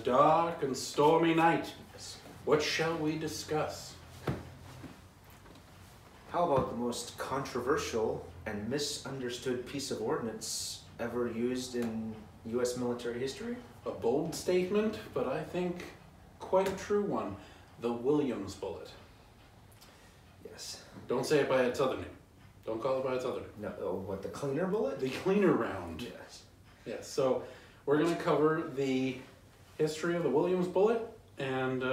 dark and stormy night. What shall we discuss? How about the most controversial and misunderstood piece of ordnance ever used in U.S. military history? A bold statement, but I think quite a true one. The Williams bullet. Yes. Don't say it by its other name. Don't call it by its other name. No, oh, what, the cleaner bullet? The cleaner round. Yes. Yes, so we're going to cover the history of the Williams bullet and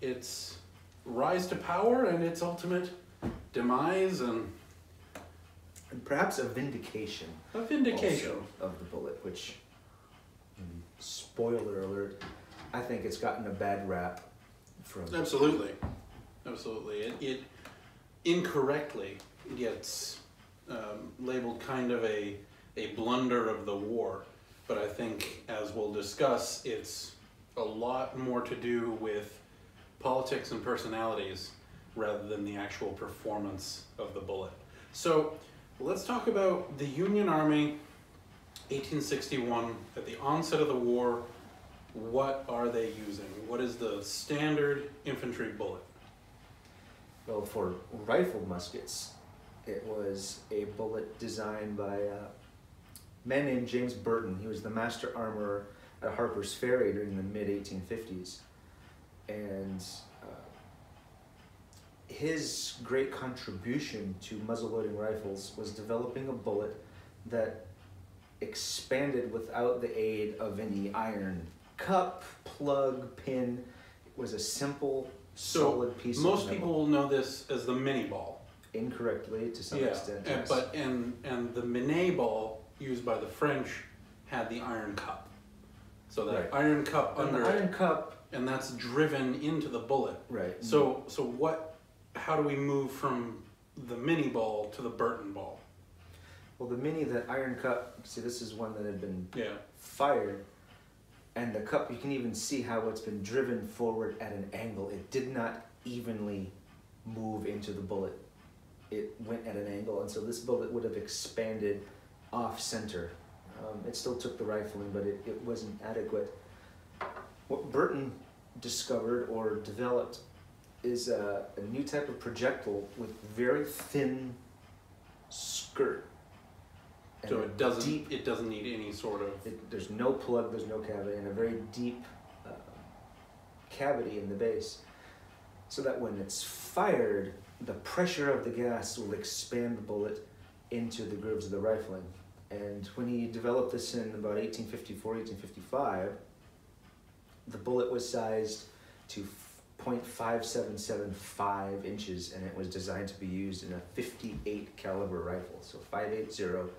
its rise to power and its ultimate demise and perhaps a vindication. A vindication. Also of the bullet, which, spoiler alert, I think it's gotten a bad rap from... Absolutely. Absolutely. It incorrectly gets labeled kind of a blunder of the war, but I think, as we'll discuss, it's a lot more to do with politics and personalities rather than the actual performance of the bullet. So let's talk about the Union Army, 1861, at the onset of the war. What are they using? What is the standard infantry bullet? Well, for rifle muskets, it was a bullet designed by a man named James Burton. He was the master armorer at Harper's Ferry during the mid-1850s. And his great contribution to muzzle-loading rifles was developing a bullet that expanded without the aid of any iron cup, plug, pin. It was a simple, solid piece of metal. Most people will know this as the mini ball. Incorrectly, to some extent, yes. And the Minet ball used by the French had the iron cup. So that iron cup under iron cup, and that's driven into the bullet. Right. So how do we move from the mini ball to the Burton ball? Well, the mini, that iron cup, see, this is one that had been fired, and the cup, you can even see how it's been driven forward at an angle. It did not evenly move into the bullet. It went at an angle, and so this bullet would have expanded off center. It still took the rifling, but it wasn't adequate. What Burton discovered or developed is a new type of projectile with very thin skirt. So it doesn't need any sort of... There's no plug, there's no cavity, and a very deep cavity in the base. So that when it's fired, the pressure of the gas will expand the bullet into the grooves of the rifling. And when he developed this in about 1854, 1855, the bullet was sized to .5775 inches, and it was designed to be used in a .58 caliber rifle. So 5.80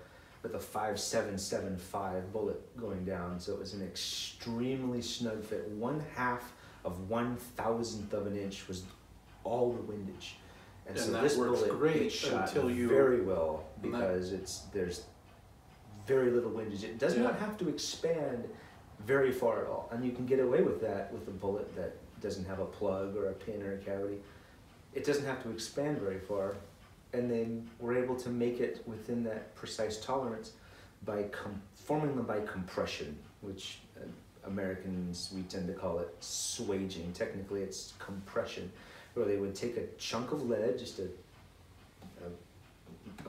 with a .5775 bullet going down. So it was an extremely snug fit. 1/2 of 1,000th of an inch was all the windage. And so this bullet shot very well because there's very little windage. It does not have to expand very far at all. And you can get away with that with a bullet that doesn't have a plug or a pin or a cavity. It doesn't have to expand very far. And they were able to make it within that precise tolerance by forming them by compression, which Americans, we tend to call it swaging. Technically, it's compression, where they would take a chunk of lead, just a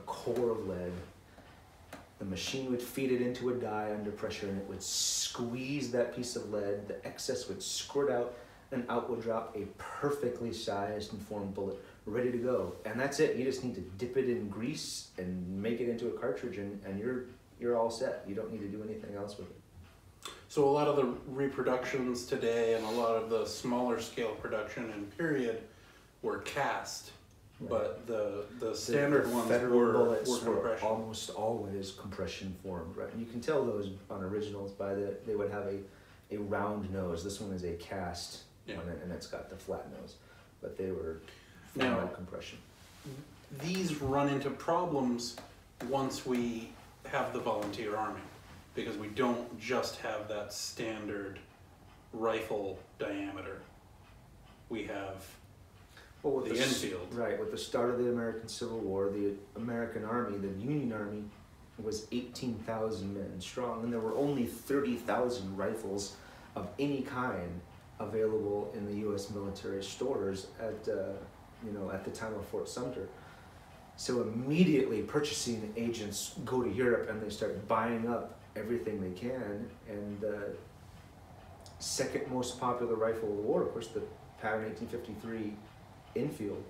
core of lead. The machine would feed it into a die under pressure, and it would squeeze that piece of lead. The excess would squirt out, and out would drop a perfectly sized and formed bullet, ready to go. And that's it. You just need to dip it in grease and make it into a cartridge, and you're all set. You don't need to do anything else with it. So a lot of the reproductions today and a lot of the smaller scale production and period were cast. Right. But the standard ones were almost always compression formed, right? And you can tell those on originals by they would have a round nose. This one is a cast one, and it's got the flat nose. But they were formed by compression. These run into problems once we have the volunteer army, because we don't just have that standard rifle diameter. We have the Enfield. Right, with the start of the American Civil War, the American Army, the Union Army, was 18,000 men strong, and there were only 30,000 rifles of any kind available in the U.S. military stores at at the time of Fort Sumter. So immediately purchasing agents go to Europe and they start buying up everything they can. And the second most popular rifle of the war, of course, the pattern 1853 Enfield,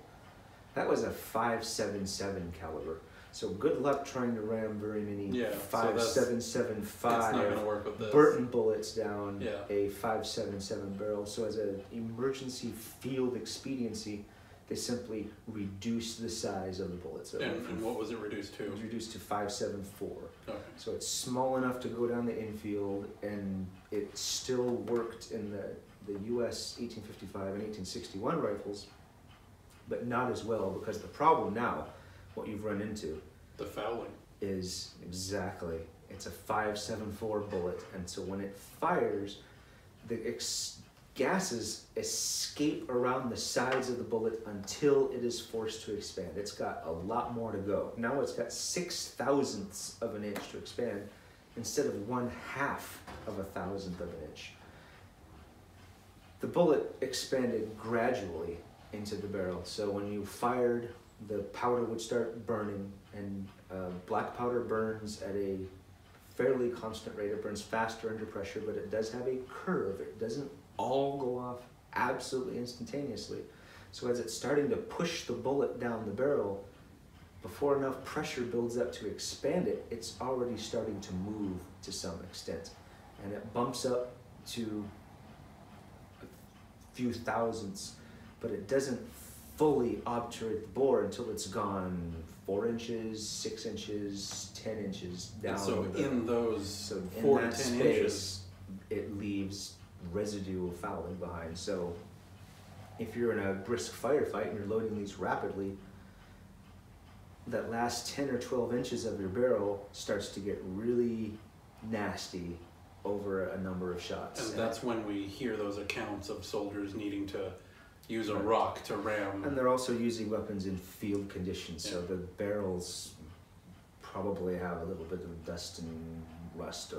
that was a 5.77 caliber. So good luck trying to ram very many 5.775 Burton bullets down a 5.77 barrel. So as an emergency field expediency, they simply reduced the size of the bullet. So and what was it reduced to? It was reduced to 5.74. Okay. So it's small enough to go down the infield, and it still worked in the U.S. 1855 and 1861 rifles, but not as well, because the problem now, what you've run into, the fouling, is exactly, it's a 5.74 bullet, and so when it fires, the gases escape around the sides of the bullet until it is forced to expand. It's got a lot more to go. Now it's got 0.006 of an inch to expand instead of 1/2 of a thousandth of an inch. The bullet expanded gradually into the barrel. So when you fired, the powder would start burning, and black powder burns at a fairly constant rate. It burns faster under pressure, but it does have a curve. It doesn't all go off absolutely instantaneously. So as it's starting to push the bullet down the barrel, before enough pressure builds up to expand it, it's already starting to move to some extent. And it bumps up to a few thousandths, but it doesn't fully obturate the bore until it's gone 4 inches, 6 inches, 10 inches down. And so in those in 4 to that 10 space, inches, it leaves residual fouling behind. So if you're in a brisk firefight and you're loading these rapidly, that last 10 or 12 inches of your barrel starts to get really nasty over a number of shots. And that's when we hear those accounts of soldiers needing to use a rock to ram. And they're also using weapons in field conditions, so the barrels probably have a little bit of dust and rust,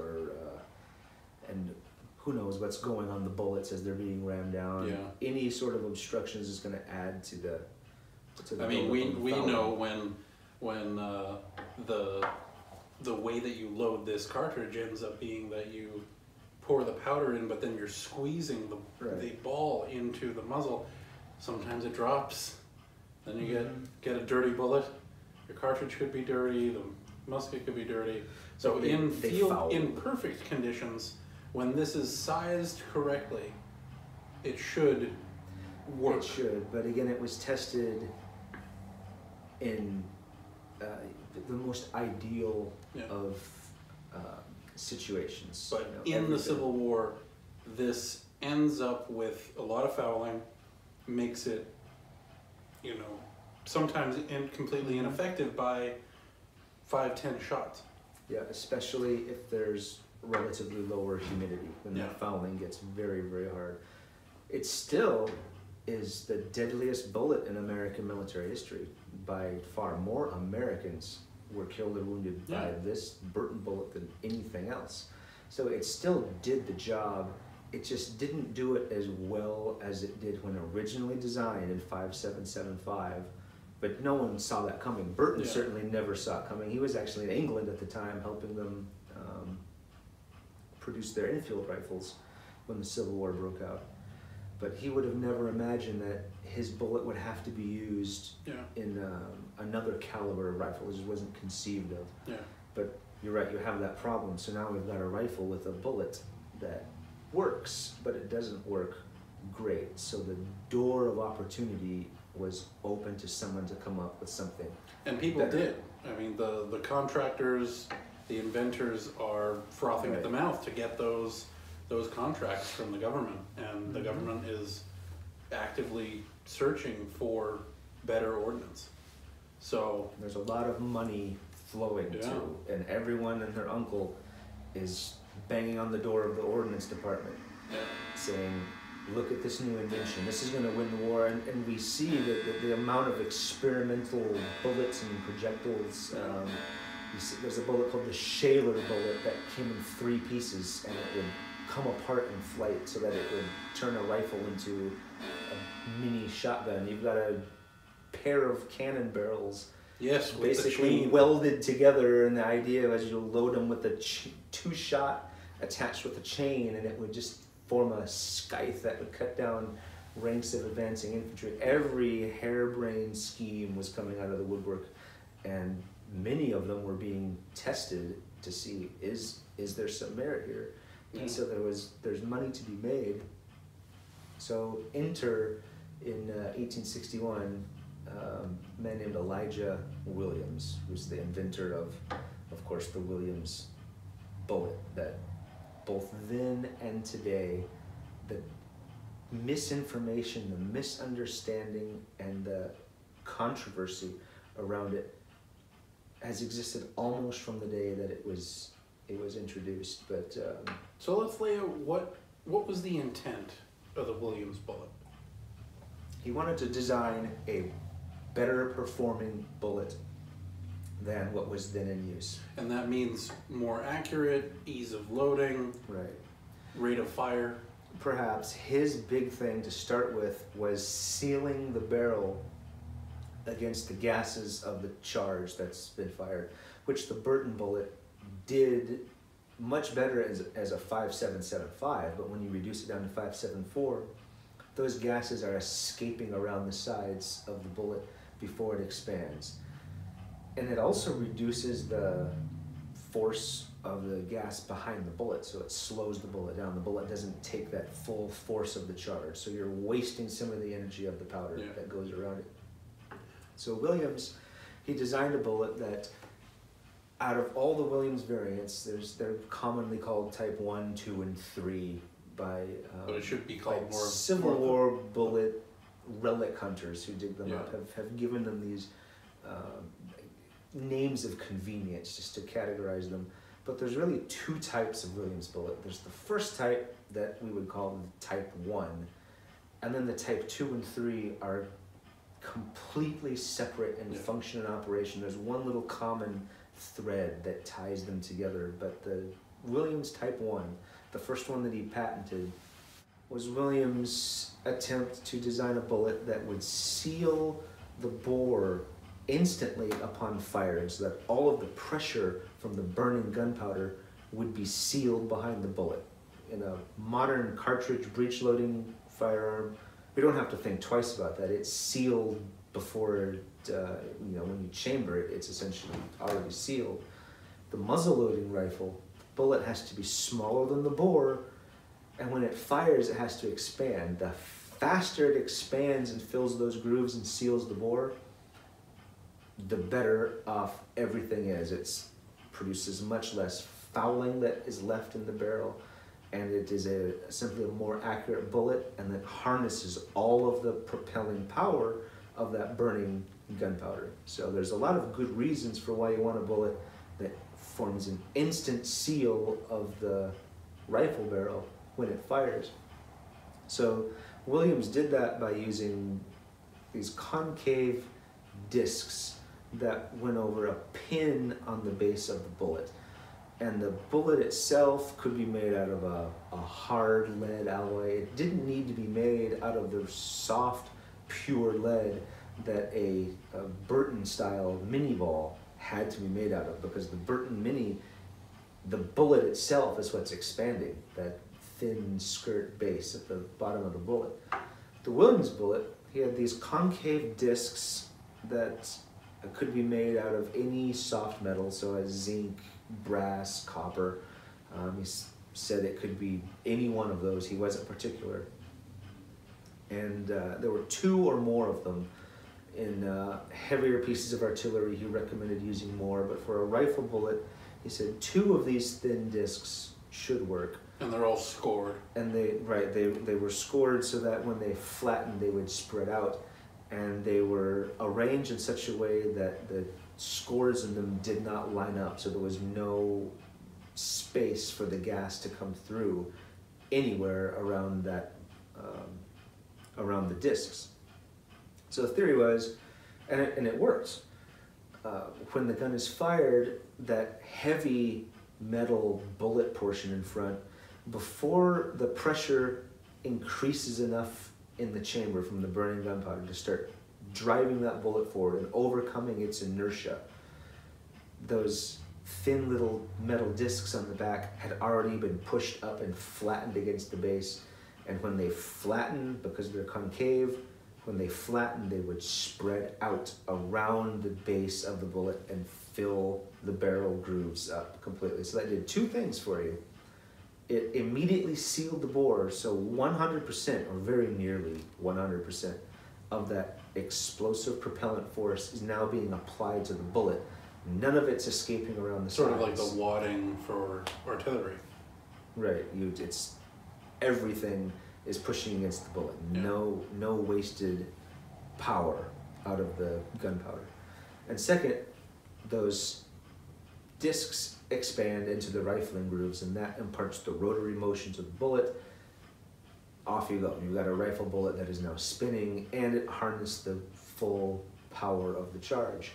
and who knows what's going on the bullets as they're being rammed down. Yeah. Any sort of obstructions is going to add to the I mean, we know when the way that you load this cartridge ends up being that you pour the powder in, but then you're squeezing the ball into the muzzle. Sometimes it drops, then you get a dirty bullet. Your cartridge could be dirty, the musket could be dirty. So in perfect conditions, when this is sized correctly, it should work. It should, but again, it was tested in the most ideal of situations. But in the Civil War, this ends up with a lot of fouling, makes it, sometimes completely ineffective by 5-10 shots. Yeah, especially if there's relatively lower humidity, when that fouling gets very, very hard. It still is the deadliest bullet in American military history. By far, more Americans were killed or wounded by this Burton bullet than anything else. So it still did the job. It just didn't do it as well as it did when originally designed in 5.775. But no one saw that coming. Burton certainly never saw it coming. He was actually in England at the time helping them produce their Enfield rifles when the Civil War broke out. But he would have never imagined that his bullet would have to be used in another caliber of rifle. It just wasn't conceived of. Yeah. But you're right, you have that problem. So now we've got a rifle with a bullet that works, but it doesn't work great. So the door of opportunity was open to someone to come up with something. And people did. I mean, the contractors, the inventors are frothing at the mouth to get those contracts from the government, and the government is actively searching for better ordnance. So there's a lot of money flowing too, and everyone and their uncle is banging on the door of the ordnance department saying, look at this new invention, this is going to win the war. And we see that the amount of experimental bullets and projectiles. You see, there's a bullet called the Shaler bullet that came in 3 pieces, and it would come apart in flight so that it would turn a rifle into a mini shotgun. You've got a pair of cannon barrels, yes, basically welded together, and the idea was you load them with a two-shot attached with a chain, and it would just form a scythe that would cut down ranks of advancing infantry. Every harebrained scheme was coming out of the woodwork, and many of them were being tested to see, is there some merit here? And so there's money to be made. So enter in 1861 a man named Elijah Williams, who's the inventor of course, the Williams bullet, that both then and today, the misinformation, the misunderstanding, and the controversy around it has existed almost from the day that it was introduced. But so let's lay out what was the intent of the Williams bullet. He wanted to design a better performing bullet than what was then in use. And that means more accurate, ease of loading, right, rate of fire. Perhaps his big thing to start with was sealing the barrel against the gases of the charge that's been fired, which the Burton Bullet did much better as a 5.775, but when you reduce it down to 5.74, those gases are escaping around the sides of the bullet before it expands. And it also reduces the force of the gas behind the bullet, so it slows the bullet down. The bullet doesn't take that full force of the charge, so you're wasting some of the energy of the powder that goes around it. So Williams, he designed a bullet that, out of all the Williams variants, they're commonly called Type 1, 2, and 3 by but it should be called more Civil War bullet relic hunters who dig them up have given them these names of convenience just to categorize them. But there's really two types of Williams bullet. There's the first type that we would call Type 1, and then the Type 2 and 3 are completely separate in function and operation. There's one little common thread that ties them together, but the Williams Type 1, the first one that he patented, was Williams' attempt to design a bullet that would seal the bore instantly upon firing, so that all of the pressure from the burning gunpowder would be sealed behind the bullet. In a modern cartridge breech loading firearm, we don't have to think twice about that. It's sealed before when you chamber it, it's essentially already sealed. The muzzle loading rifle, the bullet has to be smaller than the bore, and when it fires, it has to expand. The faster it expands and fills those grooves and seals the bore, the better off everything is. It produces much less fouling that is left in the barrel, and it is simply a more accurate bullet, and that harnesses all of the propelling power of that burning gunpowder. So there's a lot of good reasons for why you want a bullet that forms an instant seal of the rifle barrel when it fires. So Williams did that by using these concave discs that went over a pin on the base of the bullet. And the bullet itself could be made out of a hard lead alloy. It didn't need to be made out of the soft, pure lead that a Burton-style mini ball had to be made out of, because the Burton Mini, the bullet itself is what's expanding, that thin skirt base at the bottom of the bullet. The Williams bullet, he had these concave discs that could be made out of any soft metal, so as zinc, brass, copper. He said it could be any one of those. He wasn't particular. And there were two or more of them. In heavier pieces of artillery, he recommended using more, but for a rifle bullet, he said 2 of these thin discs should work. And they're all scored. And they were scored so that when they flattened, they would spread out. And they were arranged in such a way that the scores in them did not line up, so there was no space for the gas to come through anywhere around that around the discs. So the theory was, and it works, when the gun is fired, that heavy metal bullet portion in front before the pressure increases enough in the chamber from the burning gunpowder to start driving that bullet forward and overcoming its inertia, those thin little metal discs on the back had already been pushed up and flattened against the base. And when they flatten, because they're concave, when they flatten, they would spread out around the base of the bullet and fill the barrel grooves up completely. So that did two things for you. It immediately sealed the bore, so 100%, or very nearly 100%, of that explosive propellant force is now being applied to the bullet. None of it's escaping around the Sort sides. of like the wadding for artillery. Right, it's everything is pushing against the bullet. Yeah. No wasted power out of the gunpowder. And second, those discs expand into the rifling grooves, and that imparts the rotary motion to the bullet. Off you go. You've got a rifle bullet that is now spinning, and it harnessed the full power of the charge.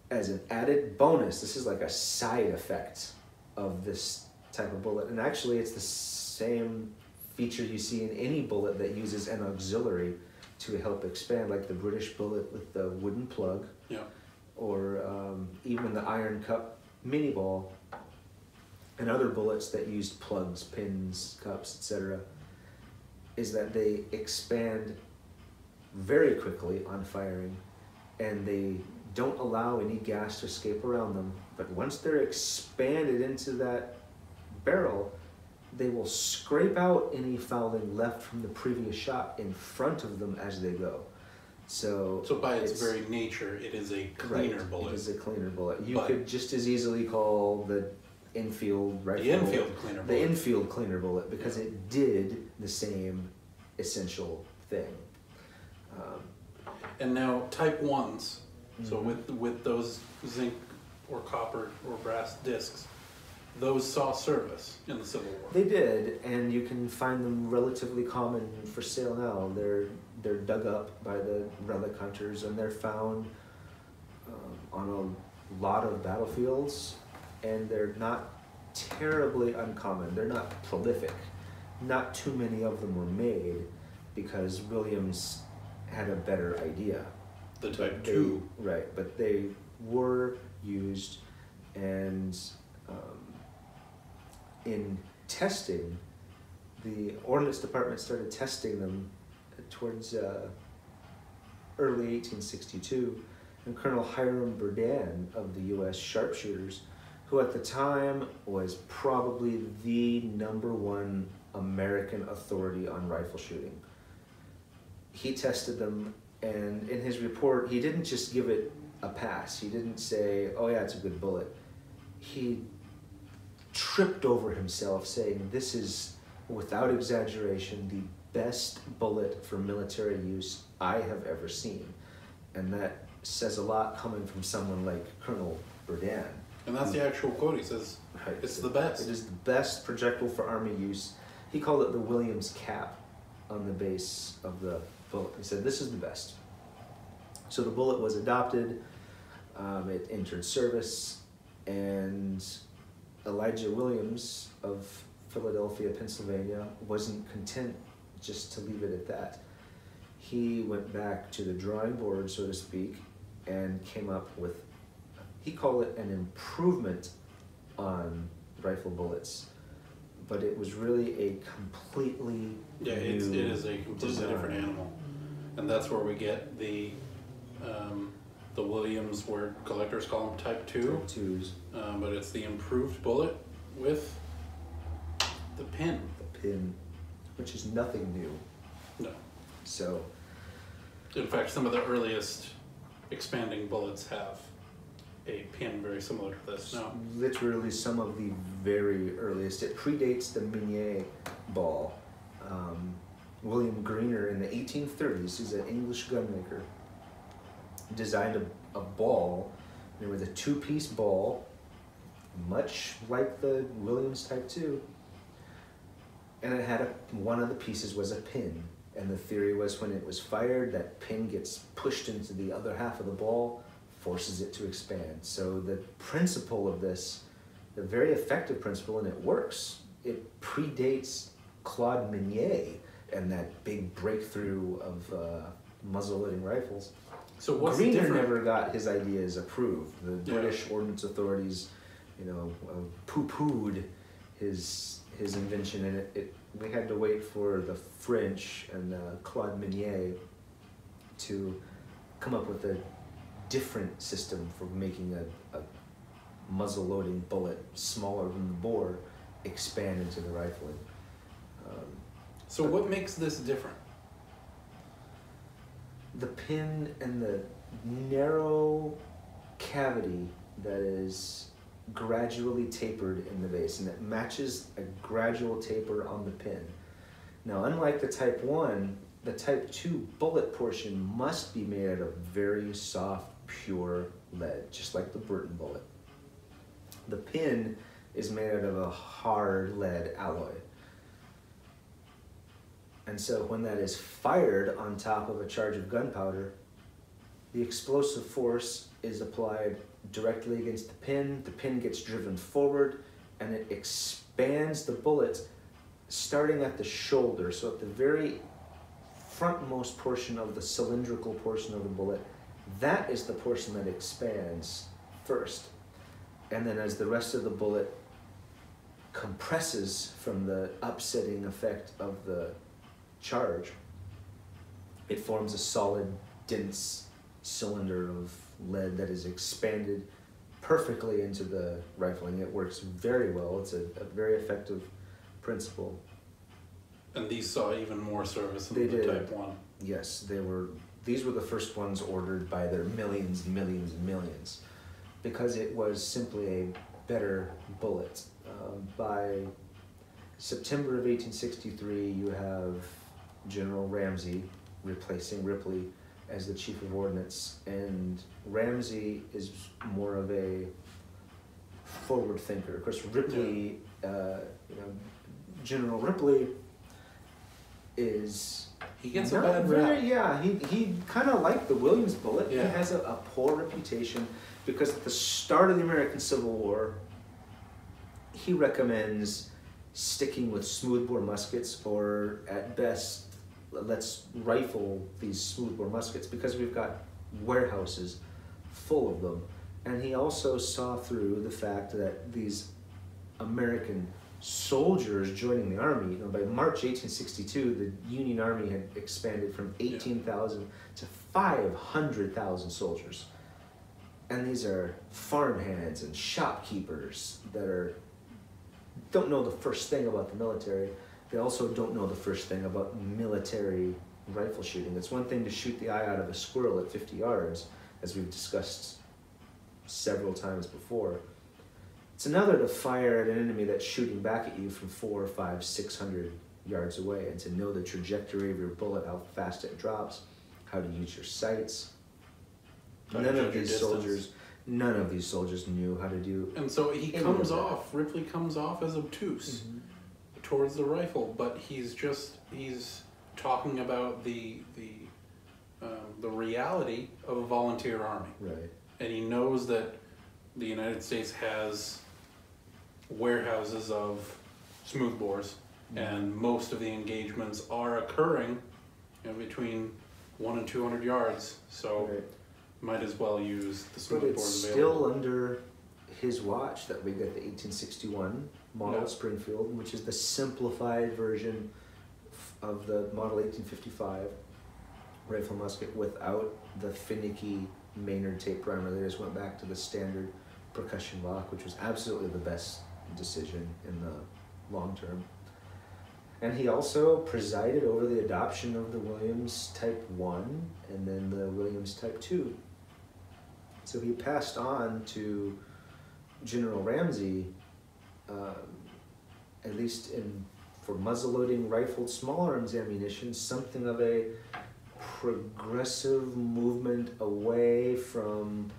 As an added bonus, this is like a side effect of this type of bullet, and actually it's the same feature you see in any bullet that uses an auxiliary to help expand, like the British bullet with the wooden plug, Yeah. or even the iron cup mini ball, and other bullets that used plugs, pins, cups, etc., is that they expand very quickly on firing, and they don't allow any gas to escape around them. But once they're expanded into that barrel, they will scrape out any fouling left from the previous shot in front of them as they go. So by its very nature, it is a cleaner bullet. It is a cleaner bullet. You But could just as easily call the infield rifle the infield cleaner bullet, because it did the same essential thing. And now type 1s, so with those zinc or copper or brass discs, those saw service in the Civil War. They did, and you can find them relatively common for sale now. They're dug up by the relic hunters, and they're found on a lot of battlefields, and they're not terribly uncommon. They're not prolific. Not too many of them were made because Williams had a better idea. The type 2. Right, but they were used, and in testing, the Ordnance Department started testing them towards early 1862, and Colonel Hiram Berdan of the U.S. Sharpshooters, who at the time was probably the #1 American authority on rifle shooting. He tested them, and in his report, he didn't just give it a pass. He didn't say, oh yeah, it's a good bullet. He tripped over himself saying, this is, without exaggeration, the best bullet for military use I have ever seen. And that says a lot coming from someone like Colonel Berdan. And that's the actual quote. He says, Right. it's the best. It is the best projectile for Army use. He called it the Williams cap on the base of the bullet. He said, this is the best. So the bullet was adopted, it entered service, and Elijah Williams of Philadelphia, Pennsylvania, wasn't content just to leave it at that. He went back to the drawing board, so to speak, and came up with, he called it an improvement on rifle bullets, but it was really a completely Yeah, it is a completely different animal. And that's where we get the Williams, where collectors call them type 2. Type 2s. But it's the improved bullet with the pin. The pin, which is nothing new. No. So, In fact, some of the earliest expanding bullets have a pin very similar to this. No. literally some of the very earliest. It predates the Minier ball. William Greener in the 1830s, he's an English gunmaker, designed a ball. There was a 2-piece ball, much like the Williams Type 2, and it had one of the pieces was a pin. And the theory was when it was fired, that pin gets pushed into the other half of the ball, forces it to expand. So the principle of this, the very effective principle, and it works, it predates Claude Minier and that big breakthrough of muzzle-loading rifles. So what's Greener different? never got his ideas approved. The British ordnance authorities, poo-pooed his invention, and we had to wait for the French and Claude Minier to come up with a different system for making a muzzle-loading bullet smaller than the bore expand into the rifling. So what makes this different? The pin and the narrow cavity that is gradually tapered in the base, and it matches a gradual taper on the pin. Now, unlike the Type 1, the Type 2 bullet portion must be made out of very soft, pure lead, just like the Burton Bullet. The pin is made out of a hard lead alloy. And so when that is fired on top of a charge of gunpowder, the explosive force is applied directly against the pin gets driven forward, and it expands the bullet starting at the shoulder. So at the very frontmost portion of the cylindrical portion of the bullet, that is the portion that expands first. And then as the rest of the bullet compresses from the upsetting effect of the charge, it forms a solid, dense cylinder of lead that is expanded perfectly into the rifling. It works very well. It's a very effective principle. And these saw even more service than They the did. Type 1. Yes, these were the first ones ordered by their millions and millions and millions, because it was simply a better bullet. By September of 1863, you have General Ramsey replacing Ripley as the chief of ordnance, and Ramsey is more of a forward thinker. Of course, Ripley, General Ripley is He gets a not bad very, rap. yeah, he kind of like the Williams bullet. Yeah. He has a poor reputation because at the start of the American Civil War, he recommends sticking with smoothbore muskets, or at best, let's rifle these smoothbore muskets because we've got warehouses full of them. And he also saw through the fact that these American soldiers joining the army, by March 1862, the Union Army had expanded from 18,000 to 500,000 soldiers. And these are farmhands and shopkeepers that don't know the first thing about the military. They also don't know the first thing about military rifle shooting. It's one thing to shoot the eye out of a squirrel at 50 yards, as we've discussed several times before. It's another to fire at an enemy that's shooting back at you from 400, 500, 600 yards away, and to know the trajectory of your bullet, how fast it drops, how to use your sights. None of these soldiers knew how to do. And so Ripley comes off as obtuse towards the rifle, but he's talking about the reality of a volunteer army. Right. And he knows that the United States has warehouses of smoothbores, and most of the engagements are occurring between 100 and 200 yards. So might as well use the But smoothbores it's available. still under his watch that we get the 1861 model Springfield, which is the simplified version of the model 1855 rifle musket without the finicky Maynard tape primer. They just went back to the standard percussion lock, which was absolutely the best decision in the long term. And he also presided over the adoption of the Williams Type 1 and then the Williams Type 2. So he passed on to General Ramsey, at least for muzzle-loading rifled small arms ammunition, something of a progressive movement away from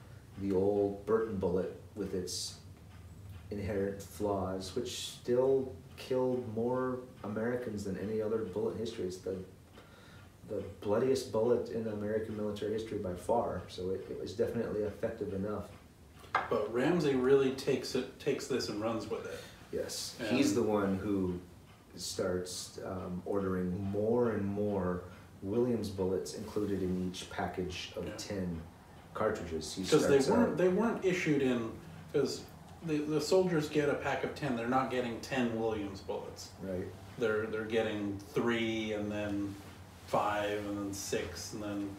the old Burton Bullet with its inherent flaws, which still killed more Americans than any other bullet in history. It's the bloodiest bullet in American military history by far, so it was definitely effective enough. But Ramsey really takes this and runs with it. Yes, And he's the one who starts ordering more and more Williams bullets included in each package of 10 cartridges. Because they weren't issued in, because the soldiers get a pack of 10. They're not getting 10 Williams bullets. Right. They're getting 3 and then 5 and then 6 and then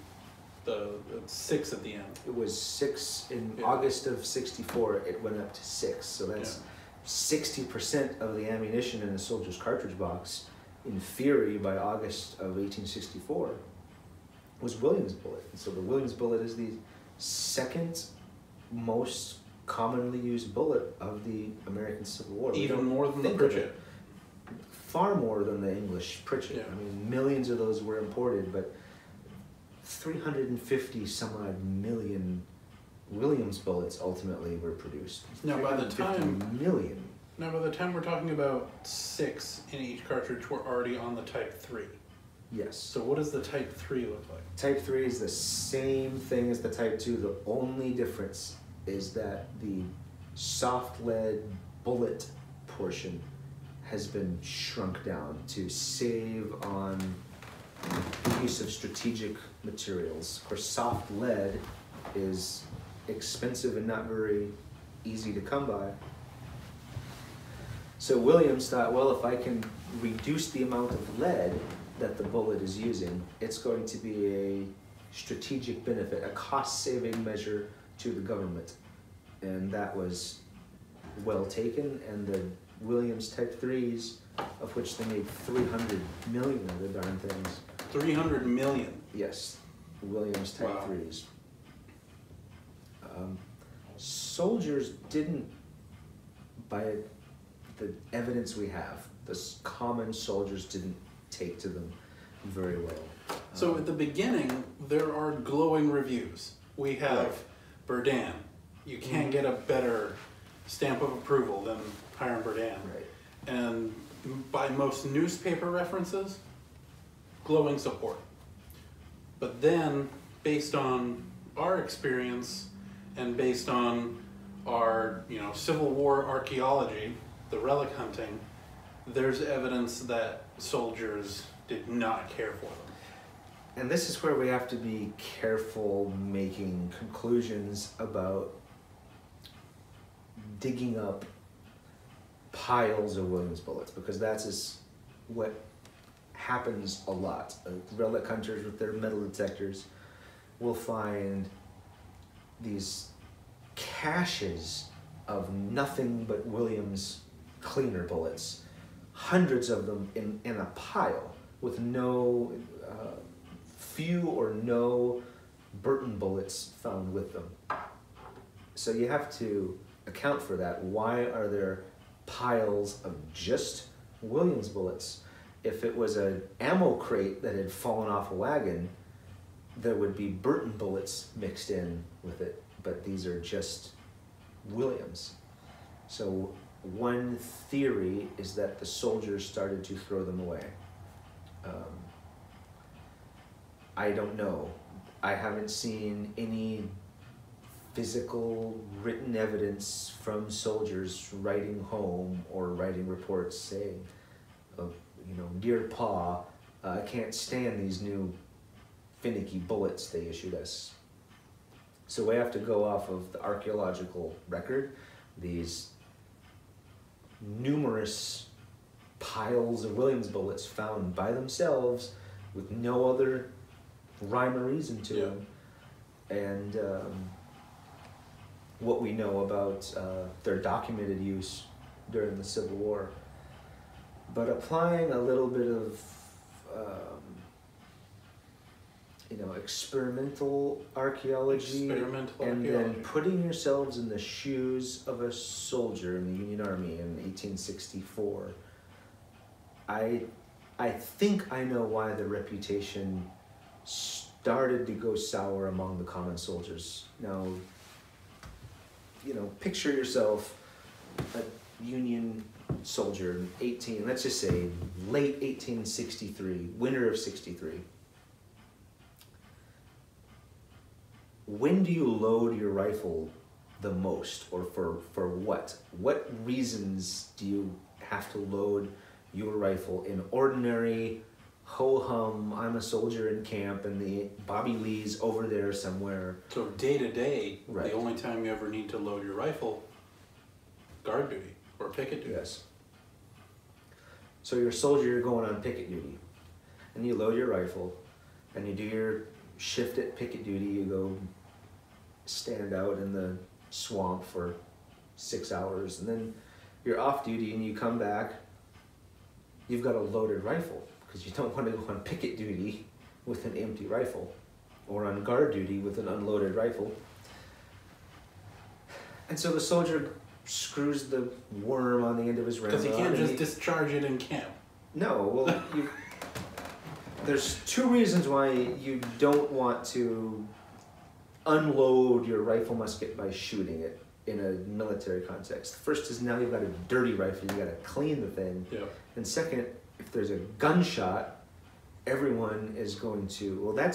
the 6 at the end. It was 6 in August of '64. It went up to 6. So that's 60% of the ammunition in a soldier's cartridge box. In theory, by August of 1864, was Williams bullet. And so the Williams bullet is the second most commonly used bullet of the American Civil War. Even more than the Pritchett. Far more than the English Pritchett. Yeah. I mean, millions of those were imported, but 350 some odd million Williams bullets ultimately were produced. Now by the time we're talking about 6 in each cartridge, we're already on the Type 3. Yes. So what does the Type 3 look like? Type 3 is the same thing as the Type 2. The only difference is that the soft lead bullet portion has been shrunk down to save on the use of strategic materials. Of course, soft lead is expensive and not very easy to come by. So Williams thought, well, if I can reduce the amount of lead that the bullet is using, it's going to be a strategic benefit, a cost-saving measure to the government. And that was well taken, and the Williams Type 3s, of which they made 300 million of the darn things. 300 million? Yes, Williams Type Wow. 3s. Soldiers didn't, by the evidence we have, the common soldiers didn't take to them very well. So at the beginning, there are glowing reviews. We have Berdan. You can't get a better stamp of approval than Hiram Berdan. Right. And by most newspaper references, glowing support. But then, based on our experience and based on our, Civil War archaeology, the relic hunting, there's evidence that soldiers did not care for them. And this is where we have to be careful making conclusions about digging up piles of Williams bullets, because that's what happens a lot. Relic hunters with their metal detectors will find these caches of nothing but Williams cleaner bullets, hundreds of them in a pile with no few or no Burton bullets found with them. So you have to account for that. Why are there piles of just Williams bullets? If it was an ammo crate that had fallen off a wagon, there would be Burton bullets mixed in with it, but these are just Williams. So one theory is that the soldiers started to throw them away. I don't know. I haven't seen any physical written evidence from soldiers writing home or writing reports saying, dear Pa, I can't stand these new finicky bullets they issued us. So we have to go off of the archaeological record, these numerous piles of Williams bullets found by themselves with no other rhyme or reason to them, and what we know about their documented use during the Civil War. But applying a little bit of experimental archaeology, then putting yourselves in the shoes of a soldier in the Union Army in 1864, I think I know why the reputation started to go sour among the common soldiers. Now, picture yourself a Union soldier in let's just say late 1863, winter of 63. When do you load your rifle the most, or for what? What reasons do you have to load your rifle in ordinary ho-hum, I'm a soldier in camp and the Bobby Lee's over there somewhere? So day to day, Right. the only time you ever need to load your rifle, guard duty or picket duty. Yes. So you're a soldier, you're going on picket duty, and you load your rifle, and you do your shift at picket duty. You go stand out in the swamp for 6 hours, and then you're off duty, and you come back. You've got a loaded rifle because you don't want to go on picket duty with an empty rifle, or on guard duty with an unloaded rifle. And so the soldier screws the worm on the end of his ramrod. Because he can't just discharge it in camp. No, well, there's two reasons why you don't want to unload your rifle musket by shooting it in a military context. The first is now you've got a dirty rifle, you got to clean the thing. Yeah. And second, if there's a gunshot, everyone is going to, well,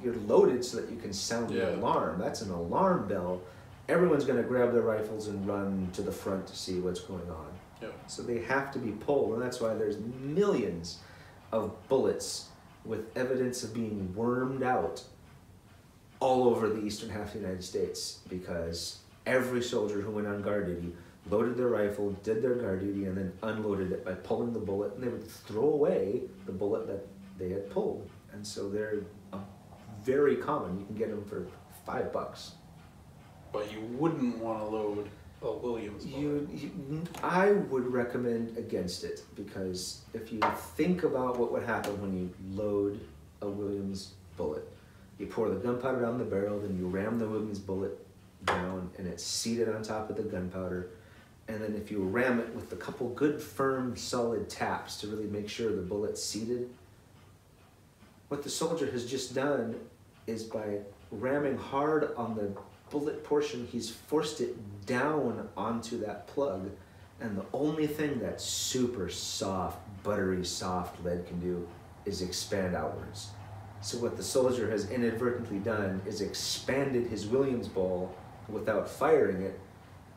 you're loaded so that you can sound the alarm. That's an alarm bell. Everyone's going to grab their rifles and run to the front to see what's going on. Yeah. So they have to be pulled, and that's why there's millions of bullets with evidence of being wormed out all over the eastern half of the United States, because every soldier who went on guard duty loaded their rifle, did their guard duty, and then unloaded it by pulling the bullet, and they would throw away the bullet that they had pulled. And so they're very common. You can get them for $5. But you wouldn't want to load a Williams bullet. I would recommend against it, because if you think about what would happen when you load a Williams bullet, you pour the gunpowder down the barrel, then you ram the Williams bullet down, and it's seated on top of the gunpowder. And then if you ram it with a couple good, firm, solid taps to really make sure the bullet's seated, what the soldier has just done is, by ramming hard on the bullet portion, he's forced it down onto that plug, and the only thing that super soft, buttery soft lead can do is expand outwards. So what the soldier has inadvertently done is expanded his Williams ball without firing it,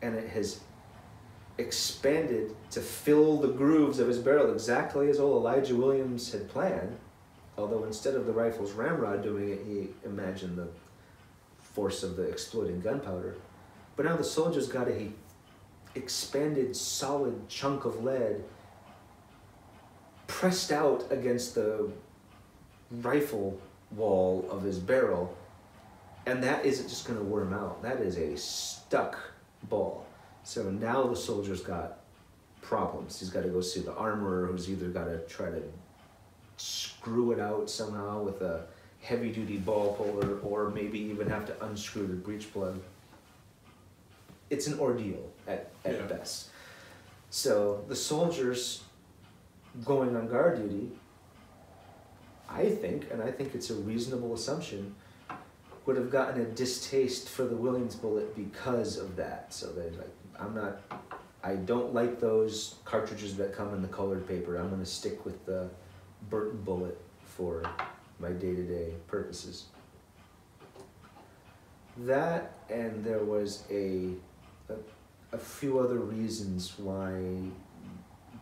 and it has expanded to fill the grooves of his barrel exactly as old Elijah Williams had planned, although instead of the rifle's ramrod doing it, he imagined the force of the exploding gunpowder. But now the soldier's got a expanded solid chunk of lead pressed out against the rifle wall of his barrel, and that isn't just going to worm out. That is a stuck ball. So now the soldier's got problems. He's got to go see the armorer, who's either got to try to screw it out somehow with a heavy-duty ball puller, or maybe even have to unscrew the breech plug. It's an ordeal at best. So the soldiers going on guard duty, I think it's a reasonable assumption, would have gotten a distaste for the Williams bullet because of that. So they're like, I don't like those cartridges that come in the colored paper. I'm going to stick with the Burton Bullet for my day-to-day purposes. That, and there was a few other reasons why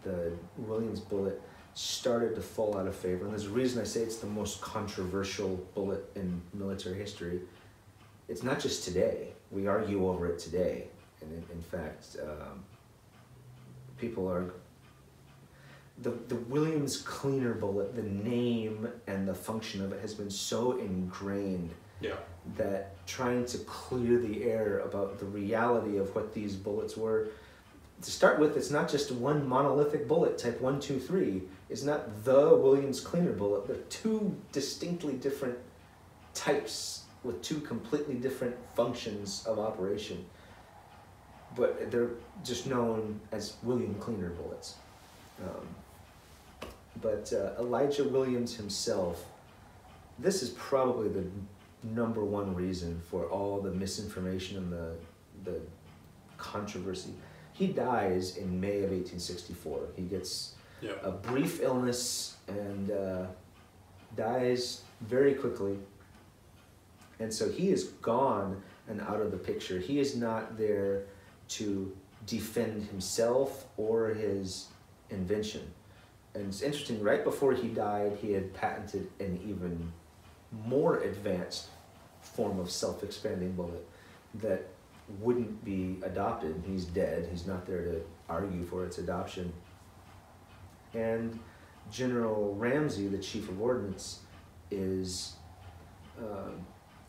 the Williams bullet started to fall out of favor. And there's a reason I say it's the most controversial bullet in military history. It's not just today. We argue over it today. And in fact, people are... The Williams cleaner bullet, the name and the function of it has been so ingrained that trying to clear the air about the reality of what these bullets were. To start with, it's not just one monolithic bullet, type 123. It's not the Williams cleaner bullet. They're two distinctly different types with two completely different functions of operation. But they're just known as William cleaner bullets. But Elijah Williams himself, this is probably the number one reason for all the misinformation and the controversy. He dies in May of 1864. He gets a brief illness and dies very quickly. And so he is gone and out of the picture. He is not there to defend himself or his invention. And it's interesting, right before he died, he had patented an even more advanced form of self-expanding bullet that wouldn't be adopted. He's dead. He's not there to argue for its adoption. And General Ramsey, the chief of ordnance, is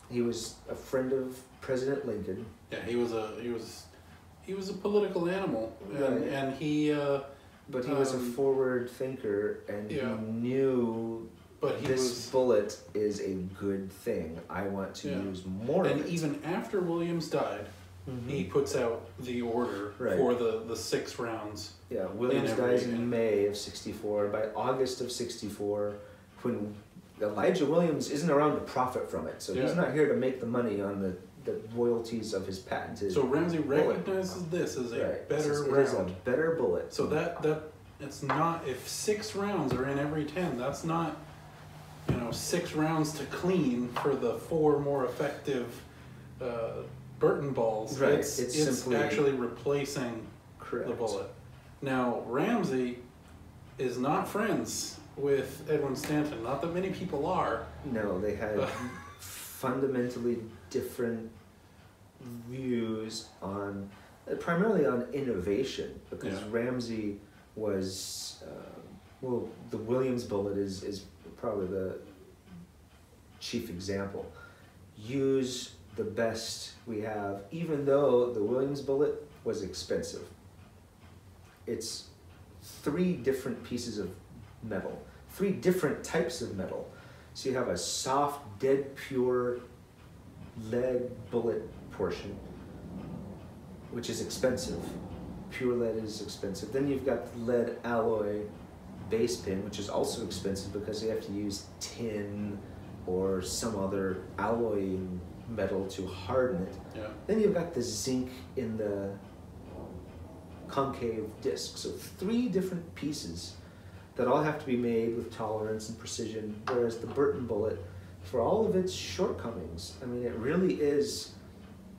he was a friend of President Lincoln. Yeah, he was a political animal, and he. But he was a forward thinker, and he knew. But this bullet is a good thing. I want to use more of it. And even after Williams died, he puts out the order for the 6 rounds. Yeah, Williams dies in May of '64. By August of '64, when Elijah Williams isn't around to profit from it, so he's not here to make the money on the royalties of his patented. So Ramsey recognizes this as a better round. It is a better bullet. So that it's not, if 6 rounds are in every 10, that's not 6 rounds to clean for the 4 more effective Burton balls. Right. It's simply actually replacing the bullet. Now Ramsey is not friends with Edwin Stanton. Not that many people are. No, they had fundamentally different views on, primarily on innovation, because Ramsey was, the Williams bullet is probably the chief example. Use the best we have, even though the Williams bullet was expensive. It's 3 different pieces of metal, 3 different types of metal. So you have a soft, dead, pure lead bullet portion, which is expensive. Pure lead is expensive. Then you've got lead alloy base pin, which is also expensive because you have to use tin or some other alloying metal to harden it. Yeah. Then you've got the zinc in the concave disc. So 3 different pieces that all have to be made with tolerance and precision, whereas the Burton bullet, for all of its shortcomings, I mean, it really is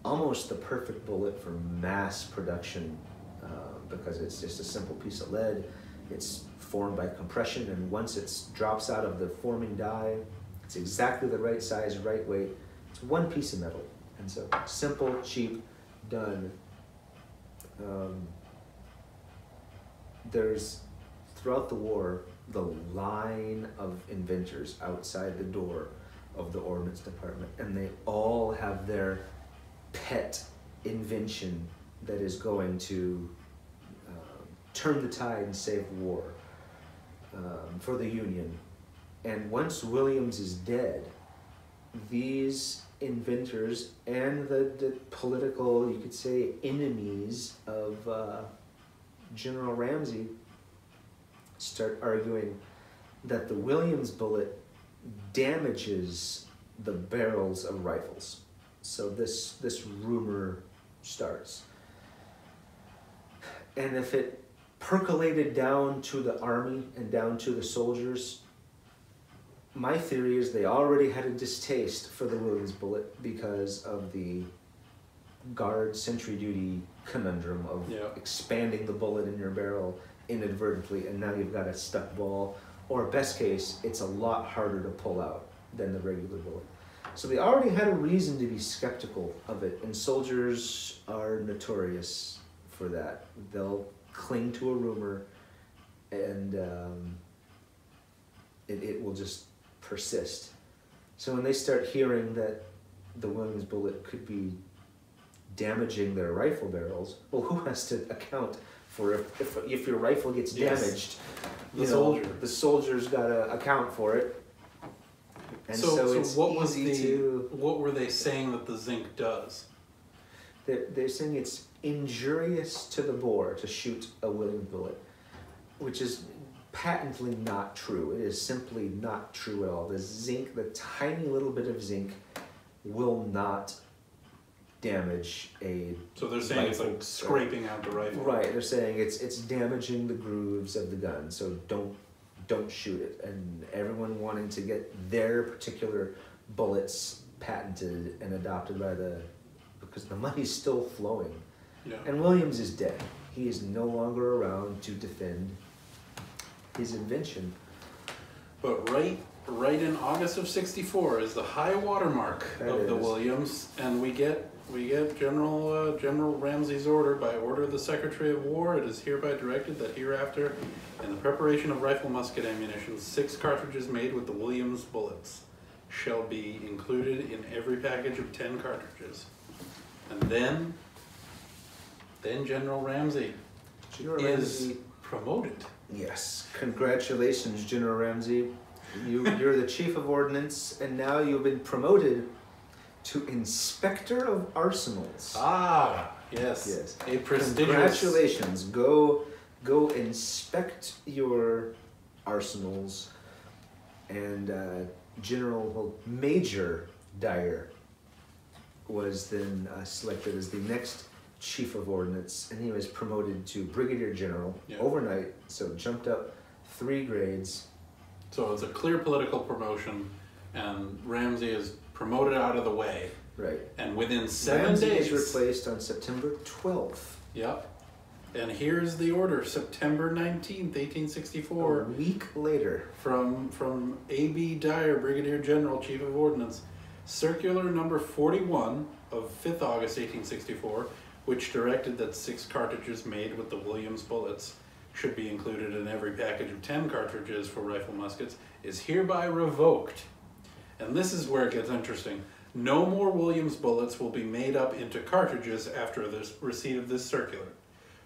almost the perfect bullet for mass production because it's just a simple piece of lead. It's formed by compression, and once it drops out of the forming die, it's exactly the right size, right weight. It's 1 piece of metal, and so simple, cheap, done. There's, throughout the war, the line of inventors outside the door of the Ordnance Department, and they all have their pet invention that is going to turn the tide and save war for the Union. And once Williams is dead, these inventors and the political, you could say, enemies of General Ramsey start arguing that the Williams bullet damages the barrels of rifles. So this rumor starts. And if it percolated down to the army and down to the soldiers, my theory is they already had a distaste for the Williams bullet because of the guard sentry duty conundrum of expanding the bullet in your barrel inadvertently, and now you've got a stuck ball, or best case, it's a lot harder to pull out than the regular bullet. So they already had a reason to be skeptical of it, and soldiers are notorious for that. They'll cling to a rumor, and it will just persist. So when they start hearing that the Williams bullet could be damaging their rifle barrels, well, who has to account for if your rifle gets damaged? The soldier's got to account for it. And so it's what were they saying that the zinc does? They're saying it's injurious to the bore to shoot a Williams bullet, which is patently not true. It is simply not true at all. The zinc, the tiny little bit of zinc, will not damage a So they're saying it's like scraping out the rifle. Right, they're saying it's damaging the grooves of the gun, so don't shoot it. And everyone wanting to get their particular bullets patented and adopted by the because the money's still flowing. Yeah. And Williams is dead. He is no longer around to defend his invention. But right in August of '64 is the high water mark of the Williams, and we get General Ramsey's order. By order of the Secretary of War, it is hereby directed that hereafter, in the preparation of rifle musket ammunition, 6 cartridges made with the Williams bullets shall be included in every package of 10 cartridges. And then General Ramsey is promoted. Yes, congratulations, General Ramsey. You're the Chief of Ordnance, and now you've been promoted to Inspector of Arsenals. Ah, yes. Yes. A prestigious. Congratulations. Go inspect your arsenals. And Major Dyer was then selected as the next Chief of Ordnance, and he was promoted to Brigadier General overnight, so jumped up 3 grades. So it's a clear political promotion, and Ramsey is promoted out of the way. Right. And within 7 Ramsey days... is replaced on September 12th. Yep. And here's the order, September 19th, 1864. A week later. From A.B. Dyer, Brigadier General, Chief of Ordnance. Circular number 41 of 5th August, 1864, which directed that 6 cartridges made with the Williams bullets should be included in every package of 10 cartridges for rifle muskets, is hereby revoked. And this is where it gets interesting. No more Williams bullets will be made up into cartridges after the receipt of this circular.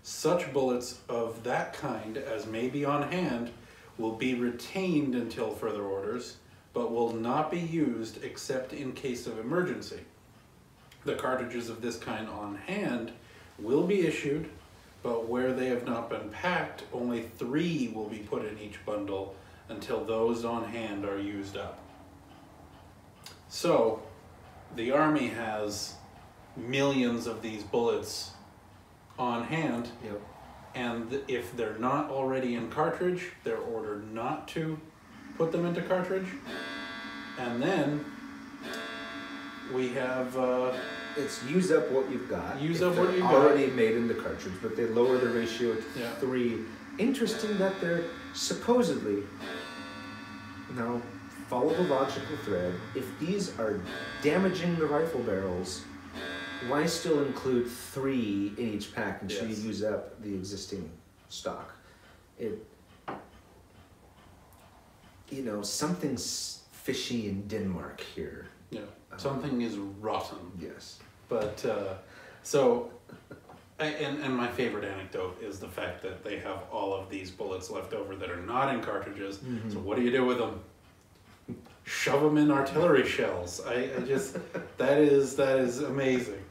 Such bullets of that kind as may be on hand will be retained until further orders, but will not be used except in case of emergency. The cartridges of this kind on hand will be issued, but where they have not been packed, only 3 will be put in each bundle until those on hand are used up. So, the Army has millions of these bullets on hand, Yep. and if they're not already in cartridge, they're ordered not to put them into cartridge. And then we have It's use up what you've got. Use if up what they're you've got. already made into cartridge, but they lower the ratio to Yeah. 3. Interesting that they're supposedly, now follow the logical thread, if these are damaging the rifle barrels, why still include 3 in each pack until Yes. you use up the existing stock? Something's fishy in Denmark here. Yeah, something is rotten. Yes. But, and my favorite anecdote is the fact that they have all of these bullets left over that are not in cartridges. Mm-hmm. So what do you do with them? Shove them in artillery shells. That is amazing.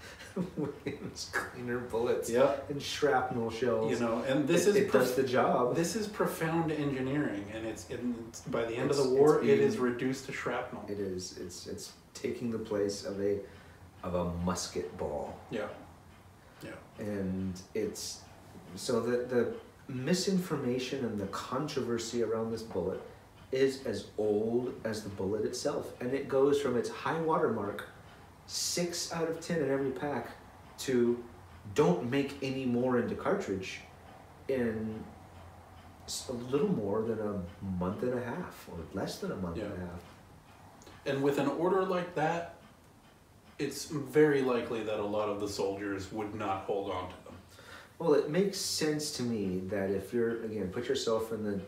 Williams cleaner bullets. Yep. And shrapnel shells. And this it does the job. This is profound engineering, and it's by the end of the war, it is reduced to shrapnel. It is. It's taking the place of a musket ball. Yeah. Yeah. And it's so the misinformation and the controversy around this bullet is as old as the bullet itself, and it goes from its high water mark, 6 out of 10 in every pack, to don't make any more into cartridge in a little more than a month and a half, or less than a month and a half. And with an order like that, it's very likely that a lot of the soldiers would not hold on to them. Well, it makes sense to me that if you're, again, put yourself in the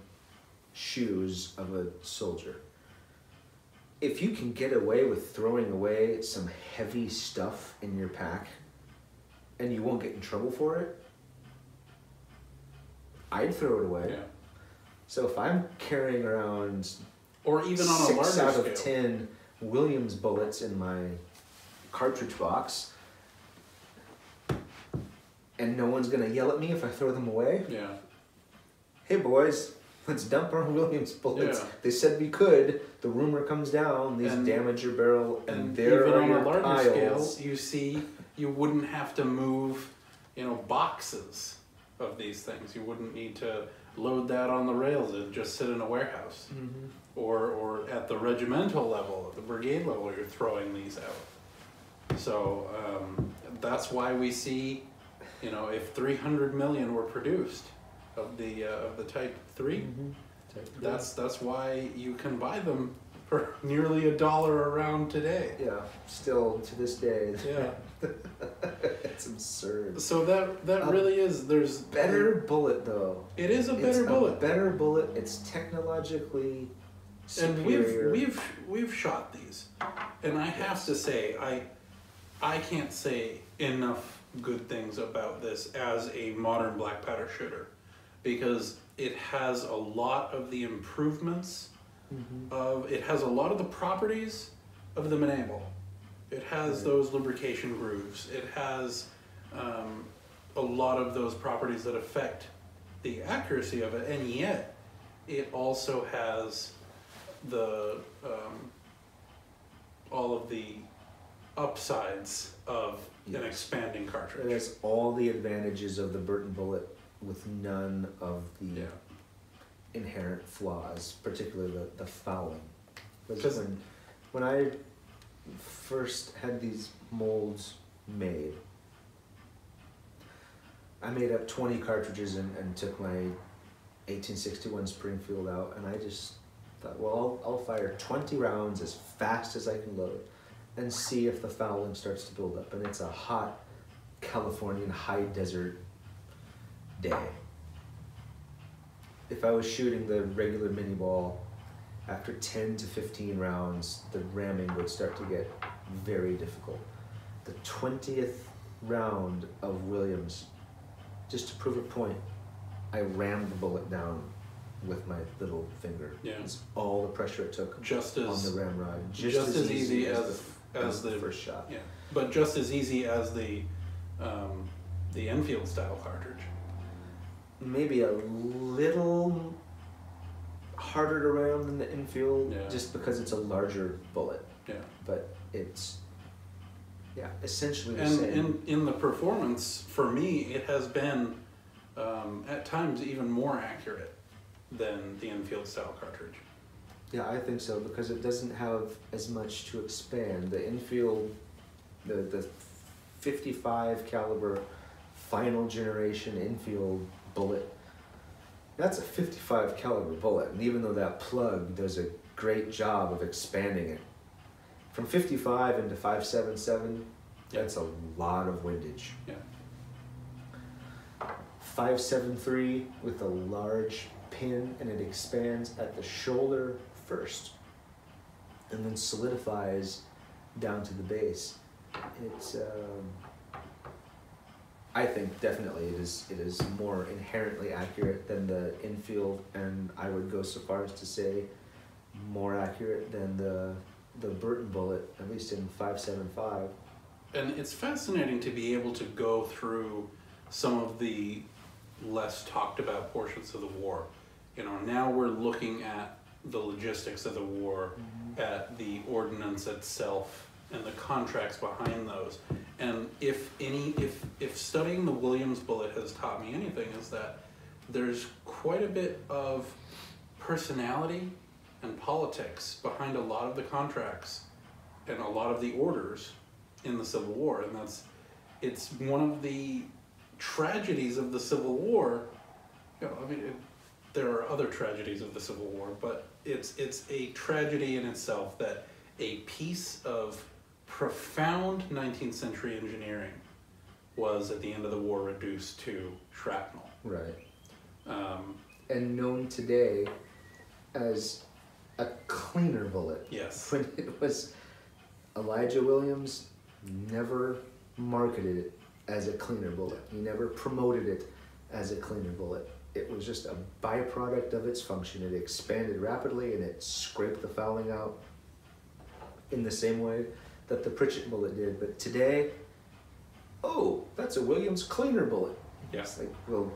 shoes of a soldier. If you can get away with throwing away some heavy stuff in your pack and you won't get in trouble for it, I'd throw it away. Yeah. So if I'm carrying around or even on a larger 6 out scale. of 10 Williams bullets in my cartridge box, and no one's gonna yell at me if I throw them away. Yeah. Hey boys, let's dump our Williams bullets. Yeah. They said we could. The rumor comes down. These damage your barrel, and there even are on your a larger piles. scale, you see, you wouldn't have to move, boxes of these things. You wouldn't need to load that on the rails. It'd just sit in a warehouse. Mm-hmm. Or at the regimental level, at the brigade level, you're throwing these out. So that's why we see, you know, if 300 million were produced of the Type 3, Type 3. that's why you can buy them for nearly $1 around today. Yeah, still to this day. Yeah. It's absurd. So that really is, there's Better bullet though. It is a better It's bullet. a better bullet. It's technologically And superior. we've shot these, and I have to say I can't say enough good things about this as a modern black powder shooter, because it has a lot of the improvements it has a lot of the properties of the Manable. It has those lubrication grooves. It has a lot of those properties that affect the accuracy of it, and yet it also has the all of the upsides of an expanding cartridge. It has all the advantages of the Burton Bullet with none of the inherent flaws, particularly the fouling. Because when I first had these molds made, I made up 20 cartridges and took my 1861 Springfield out, and I just thought, well, I'll fire 20 rounds as fast as I can load and see if the fouling starts to build up. And it's a hot Californian high desert day. If I was shooting the regular mini ball, after 10 to 15 rounds, the ramming would start to get very difficult. The 20th round of Williams, just to prove a point, I rammed the bullet down with my little finger. Yeah. It's all the pressure it took Just on as the ramrod. just as easy as the first shot. Yeah, but just as easy as the Enfield style cartridge. Maybe a little harder to ram than the Enfield, just because it's a larger bullet. Yeah. But it's essentially the And same. in the performance, for me, it has been at times even more accurate than the Enfield style cartridge. Yeah, I think so, because it doesn't have as much to expand. The Enfield, the 55 caliber final generation Enfield bullet, that's a 55 caliber bullet, and even though that plug does a great job of expanding it, from 55 into 5.77, that's a lot of windage. Yeah. 5.73 with a large pin, and it expands at the shoulder first and then solidifies down to the base. It's I think definitely it is more inherently accurate than the Enfield, and I would go so far as to say more accurate than the Burton Bullet, at least in 5.75. And it's fascinating to be able to go through some of the less talked about portions of the war. You know, now we're looking at the logistics of the war, at the ordnance itself, and the contracts behind those. And if studying the Williams bullet has taught me anything, is that there's quite a bit of personality and politics behind a lot of the contracts and a lot of the orders in the Civil War. And it's one of the tragedies of the Civil War. You know, I mean, there are other tragedies of the Civil War, but it's a tragedy in itself that a piece of profound 19th century engineering was at the end of the war reduced to shrapnel. Right. And known today as a cleaner bullet. Yes. When it was, Elijah Williams never marketed it as a cleaner bullet. He never promoted it as a cleaner bullet. It was just a byproduct of its function. It expanded rapidly and it scraped the fouling out in the same way that the Pritchett bullet did. But today, oh, that's a Williams cleaner bullet. Yes. It's like, well,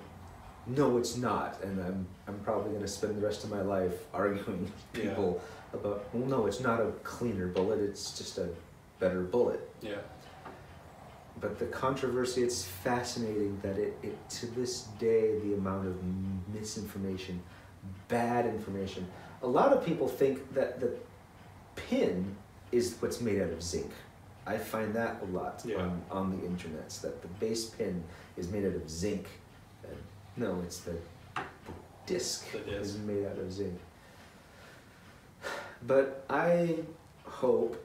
no, it's not. And I'm probably going to spend the rest of my life arguing with people about, well, no, it's not a cleaner bullet. It's just a better bullet. Yeah. But the controversy, it's fascinating that it to this day, the amount of misinformation, bad information. A lot of people think that the pin is what's made out of zinc. I find that a lot on the internets, that the base pin is made out of zinc. No, it's the disc is made out of zinc. But I hope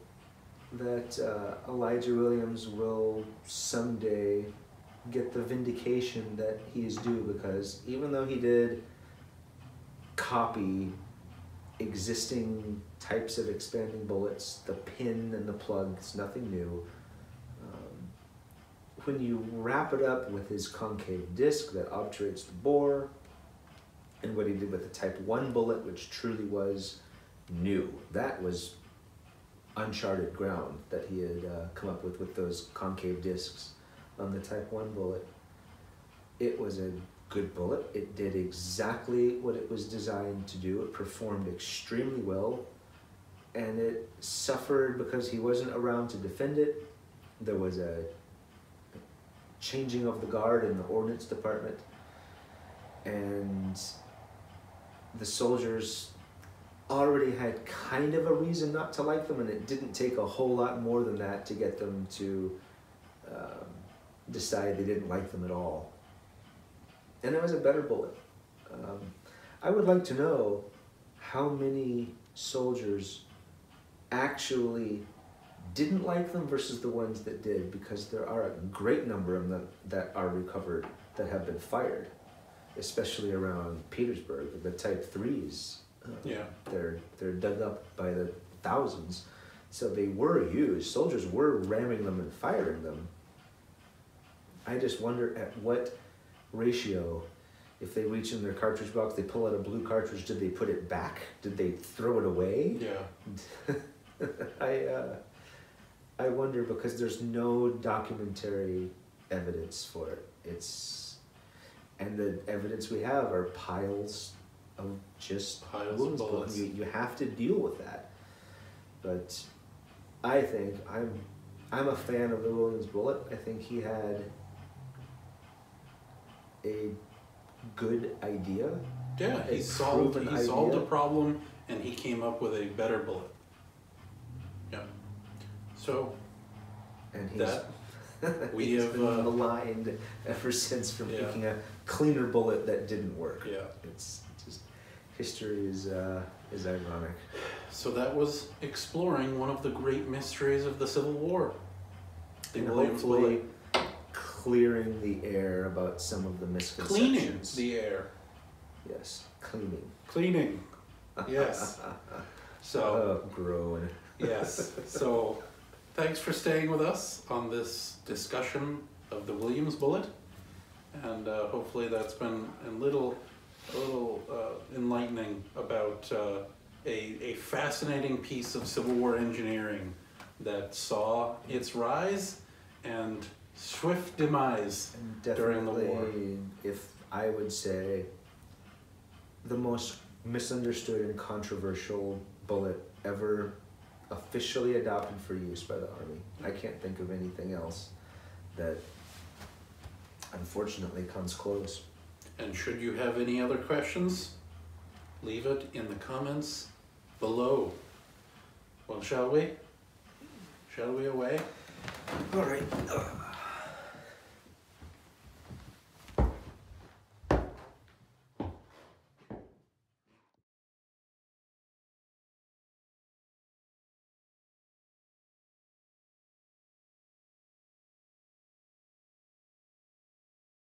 that Elijah Williams will someday get the vindication that he is due, because even though he did copy existing types of expanding bullets, the pin and the plug, it's nothing new. When you wrap it up with his concave disc that obturates the bore, and what he did with the Type 1 bullet, which truly was new, that was uncharted ground that he had come up with those concave discs on the Type 1 bullet. It was a good bullet. It did exactly what it was designed to do. It performed extremely well, and it suffered because he wasn't around to defend it. There was a changing of the guard in the ordnance department, and the soldiers already had kind of a reason not to like them, and it didn't take a whole lot more than that to get them to decide they didn't like them at all. And it was a better bullet. I would like to know how many soldiers actually didn't like them versus the ones that did, because there are a great number of them that are recovered that have been fired, especially around Petersburg. The Type 3s, they're dug up by the thousands, so they were used. Soldiers were ramming them and firing them. I just wonder at what ratio, if they reach in their cartridge box, they pull out a blue cartridge, did they put it back? Did they throw it away? Yeah. I wonder, because there's no documentary evidence for it. And the evidence we have are piles of just wounds. Bullets. You have to deal with that. But I think I'm a fan of the Williams bullet. I think he had a good idea. Yeah, he solved a problem, and he came up with a better bullet. Yeah. So, and he's been maligned ever since for making a cleaner bullet that didn't work. Yeah. It's just, history is ironic. So that was exploring one of the great mysteries of the Civil War. And hopefully clearing the air about some of the misconceptions. Cleaning the air. Yes, cleaning. Cleaning. Yes. So. Growing. Yes. So, thanks for staying with us on this discussion of the Williams bullet, and hopefully that's been a little enlightening about a fascinating piece of Civil War engineering that saw its rise and swift demise during the war. If I would say, the most misunderstood and controversial bullet ever officially adopted for use by the Army. I can't think of anything else that unfortunately comes close. And should you have any other questions, leave it in the comments below. Well, shall we? Shall we away? All right.